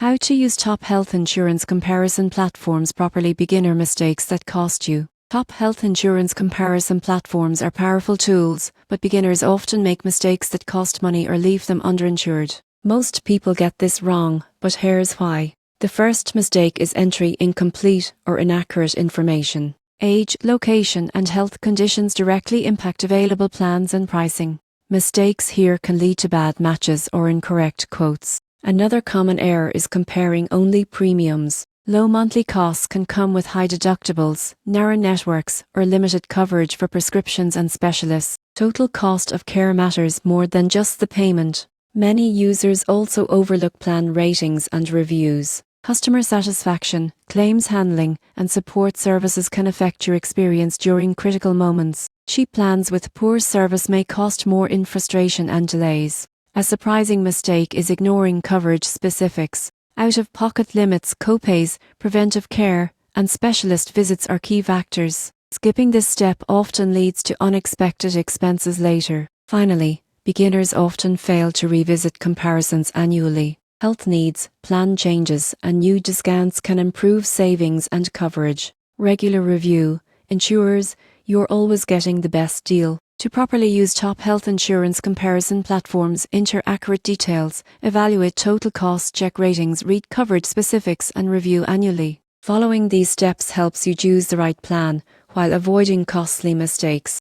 How to use top health insurance comparison platforms properly. Beginner mistakes that cost you. Top health insurance comparison platforms are powerful tools, but beginners often make mistakes that cost money or leave them underinsured. Most people get this wrong, but here's why. The first mistake is entering incomplete or inaccurate information. Age, location, and health conditions directly impact available plans and pricing. Mistakes here can lead to bad matches or incorrect quotes. Another common error is comparing only premiums. Low monthly costs can come with high deductibles, narrow networks, or limited coverage for prescriptions and specialists. Total cost of care matters more than just the payment. Many users also overlook plan ratings and reviews. Customer satisfaction, claims handling, and support services can affect your experience during critical moments. Cheap plans with poor service may cost more in frustration and delays. A surprising mistake is ignoring coverage specifics. Out-of-pocket limits, copays, preventive care, and specialist visits are key factors. Skipping this step often leads to unexpected expenses later. Finally, beginners often fail to revisit comparisons annually. Health needs, plan changes, and new discounts can improve savings and coverage. Regular review ensures you're always getting the best deal. To properly use top health insurance comparison platforms, enter accurate details, evaluate total costs, check ratings, read coverage specifics, and review annually. Following these steps helps you choose the right plan while avoiding costly mistakes.